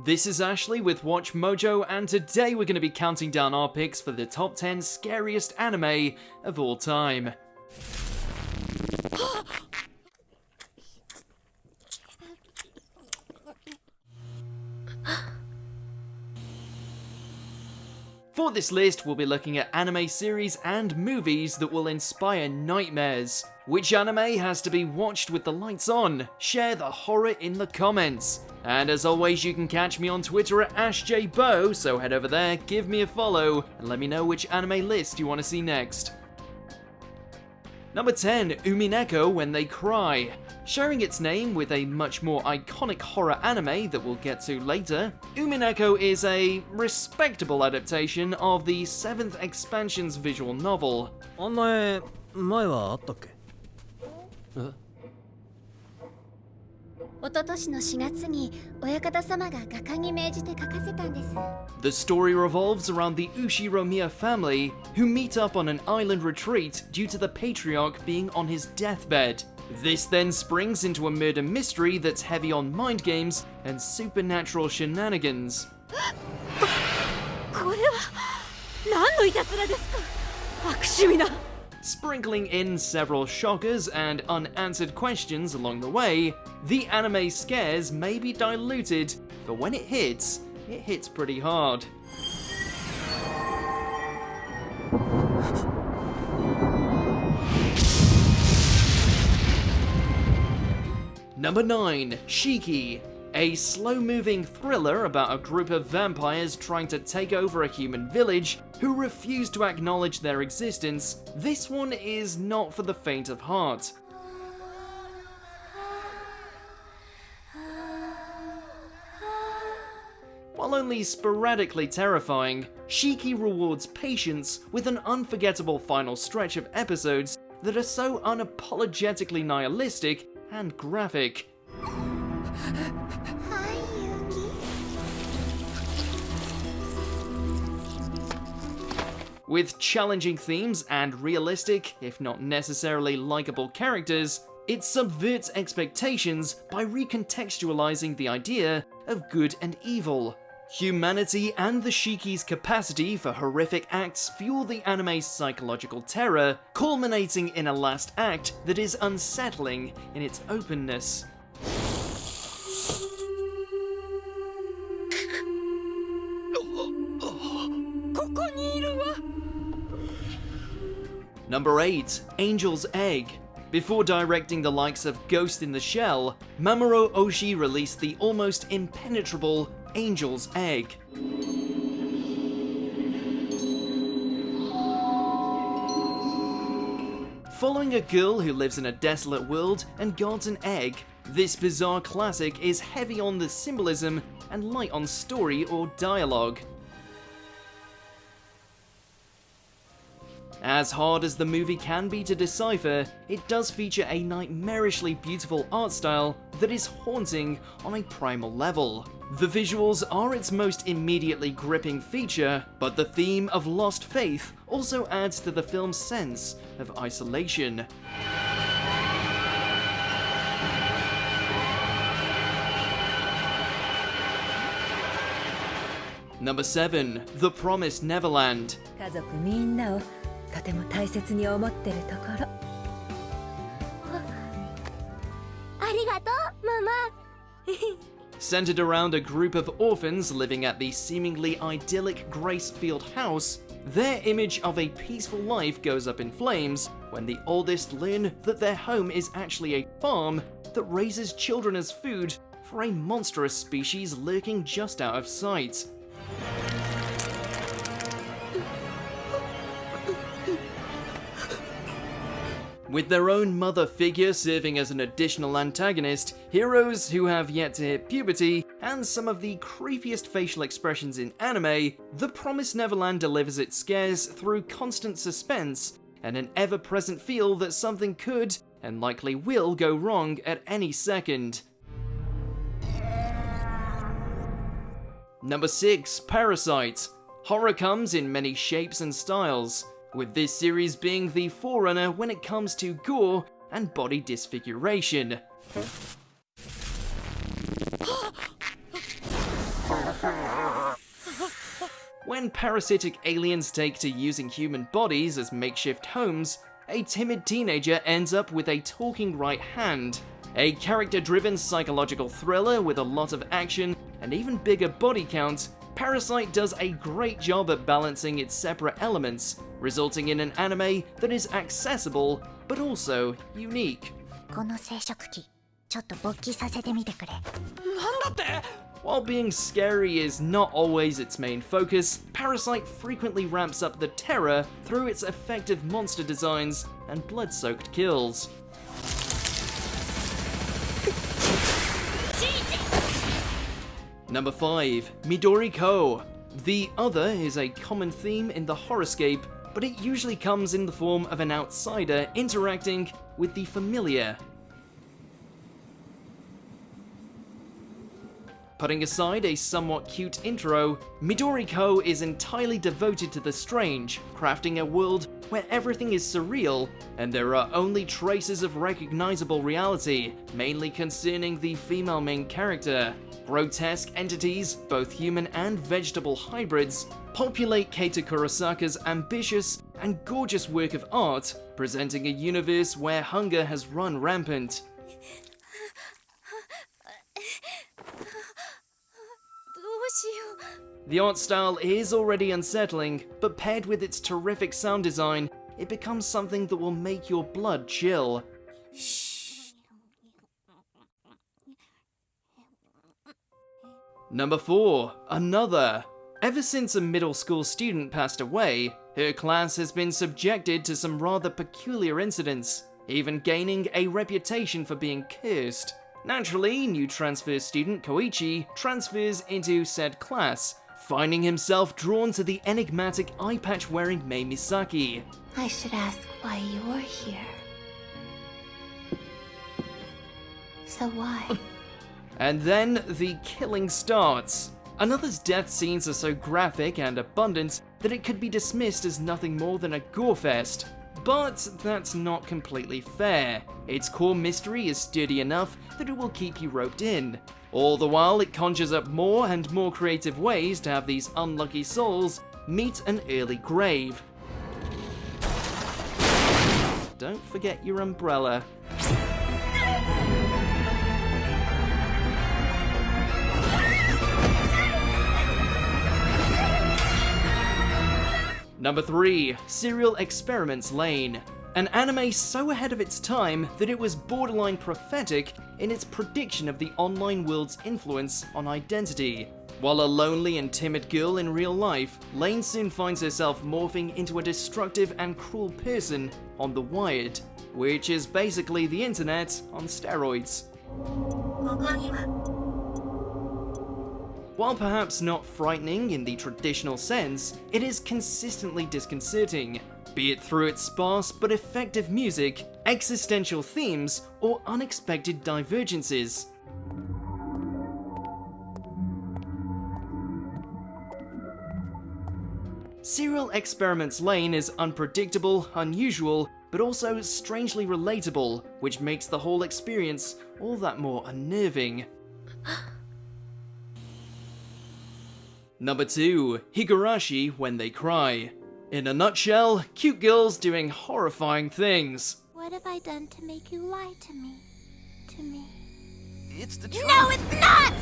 This is Ashley with Watch Mojo, and today we're going to be counting down our picks for the top 10 scariest anime of all time. For this list, we'll be looking at anime series and movies that will inspire nightmares. Which anime has to be watched with the lights on? Share the horror in the comments. And as always, you can catch me on Twitter at AshJBo, so head over there, give me a follow, and let me know which anime list you want to see next. Number 10, Umineko When They Cry. Sharing its name with a much more iconic horror anime that we'll get to later, Umineko is a respectable adaptation of the 7th expansion's visual novel. 前はあったっけ? 一昨年の4月に親方様が画家に命じて描かせたんです。 The story revolves around the Ushiromiya family, who meet up on an island retreat due to the patriarch being on his deathbed. This then springs into a murder mystery that's heavy on mind games and supernatural shenanigans. これは何のいたずらですか？悪趣味な。 Sprinkling in several shockers and unanswered questions along the way, the anime scares may be diluted, but when it hits pretty hard. Number 9, Shiki. A slow-moving thriller about a group of vampires trying to take over a human village who refuse to acknowledge their existence. This one is not for the faint of heart. While only sporadically terrifying, Shiki rewards patience with an unforgettable final stretch of episodes that are so unapologetically nihilistic and graphic. With challenging themes and realistic, if not necessarily likable characters, it subverts expectations by recontextualizing the idea of good and evil. Humanity and the Shiki's capacity for horrific acts fuel the anime's psychological terror, culminating in a last act that is unsettling in its openness. Number 8, Angel's Egg. Before directing the likes of Ghost in the Shell, Mamoru Oshii released the almost impenetrable Angel's Egg. Following a girl who lives in a desolate world and guards an egg, this bizarre classic is heavy on the symbolism and light on story or dialogue. As hard as the movie can be to decipher, it does feature a nightmarishly beautiful art style that is haunting on a primal level. The visuals are its most immediately gripping feature, but the theme of lost faith also adds to the film's sense of isolation. Number 7, The Promised Neverland. 家族みんなをとても大切に思ってるところ。ありがとう、ママ。 Centered around a group of orphans living at the seemingly idyllic Gracefield house, their image of a peaceful life goes up in flames when the oldest learn that their home is actually a farm that raises children as food for a monstrous species lurking just out of sight. With their own mother figure serving as an additional antagonist, heroes who have yet to hit puberty, and some of the creepiest facial expressions in anime, The Promised Neverland delivers its scares through constant suspense and an ever-present feel that something could, and likely will, go wrong at any second. Number 6, Parasite. Horror comes in many shapes and styles, with this series being the forerunner when it comes to gore and body disfiguration. When parasitic aliens take to using human bodies as makeshift homes, a timid teenager ends up with a talking right hand. A character-driven psychological thriller with a lot of action and even bigger body count, Parasite does a great job at balancing its separate elements, resulting in an anime that is accessible but also unique. この生殖器ちょっと勃起させてみてくれ。While being scary is not always its main focus, Parasite frequently ramps up the terror through its effective monster designs and blood-soaked kills. Number 5. Midori-ko. The other is a common theme in the horrorscape, but it usually comes in the form of an outsider interacting with the familiar. Putting aside a somewhat cute intro, Midoriko is entirely devoted to the strange, crafting a world where everything is surreal, and there are only traces of recognizable reality, mainly concerning the female main character. Grotesque entities, both human and vegetable hybrids, populate Keita Kurosaka's ambitious and gorgeous work of art, presenting a universe where hunger has run rampant. The art style is already unsettling, but paired with its terrific sound design, it becomes something that will make your blood chill. Number 4. Another. Ever since a middle school student passed away, her class has been subjected to some rather peculiar incidents, even gaining a reputation for being cursed. Naturally, new transfer student Koichi transfers into said class, finding himself drawn to the enigmatic eye patch wearing Mei Misaki. I should ask why you're here. So why? And then the killing starts. Another's death scenes are so graphic and abundant that it could be dismissed as nothing more than a gore fest. But that's not completely fair. Its core mystery is sturdy enough that it will keep you roped in. All the while, it conjures up more and more creative ways to have these unlucky souls meet an early grave. Don't forget your umbrella. Number 3. Serial Experiments Lane. An anime so ahead of its time that it was borderline prophetic in its prediction of the online world's influence on identity. While a lonely and timid girl in real life, Lane soon finds herself morphing into a destructive and cruel person on The Wired, which is basically the internet on steroids. While perhaps not frightening in the traditional sense, it is consistently disconcerting, be it through its sparse but effective music, existential themes, or unexpected divergences. Serial Experiments Lane is unpredictable, unusual, but also strangely relatable, which makes the whole experience all that more unnerving. Number 2. Higurashi When They Cry. In a nutshell, cute girls doing horrifying things. What have I done to make you lie to me? It's the truth. No, it's not!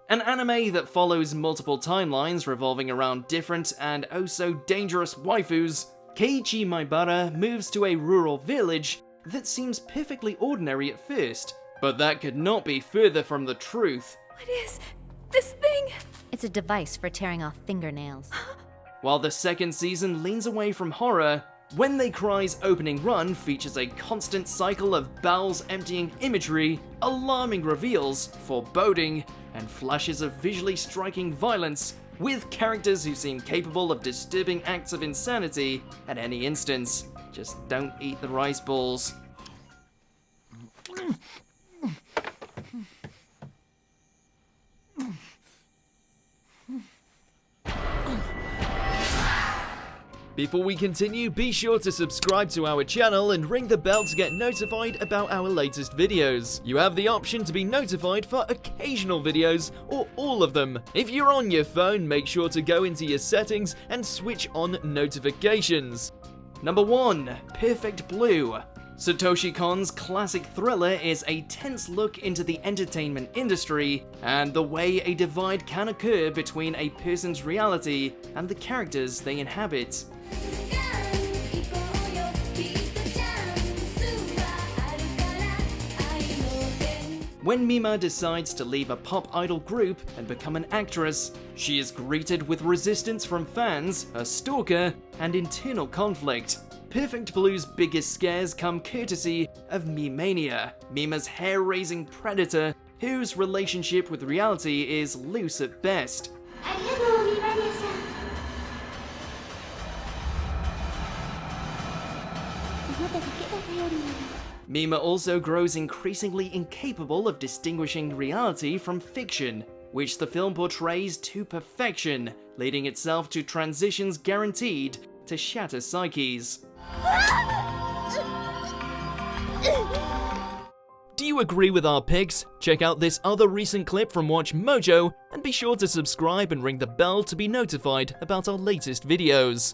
An anime that follows multiple timelines revolving around different and oh so dangerous waifus, Keiichi Maibara moves to a rural village that seems perfectly ordinary at first, but that could not be further from the truth. What is this thing? It's a device for tearing off fingernails. While the second season leans away from horror, When They Cry's opening run features a constant cycle of bowels emptying imagery, alarming reveals, foreboding, and flashes of visually striking violence, with characters who seem capable of disturbing acts of insanity at any instance. Just don't eat the rice balls. Before we continue, be sure to subscribe to our channel and ring the bell to get notified about our latest videos. You have the option to be notified for occasional videos or all of them. If you're on your phone, make sure to go into your settings and switch on notifications. Number 1. Perfect Blue. Satoshi Kon's classic thriller is a tense look into the entertainment industry and the way a divide can occur between a person's reality and the characters they inhabit. When Mima decides to leave a pop idol group and become an actress, she is greeted with resistance from fans, a stalker, and internal conflict. Perfect Blue's biggest scares come courtesy of Mimania, Mima's hair-raising predator, whose relationship with reality is loose at best. Mima also grows increasingly incapable of distinguishing reality from fiction, which the film portrays to perfection, leading itself to transitions guaranteed to shatter psyches. Do you agree with our picks? Check out this other recent clip from WatchMojo and be sure to subscribe and ring the bell to be notified about our latest videos.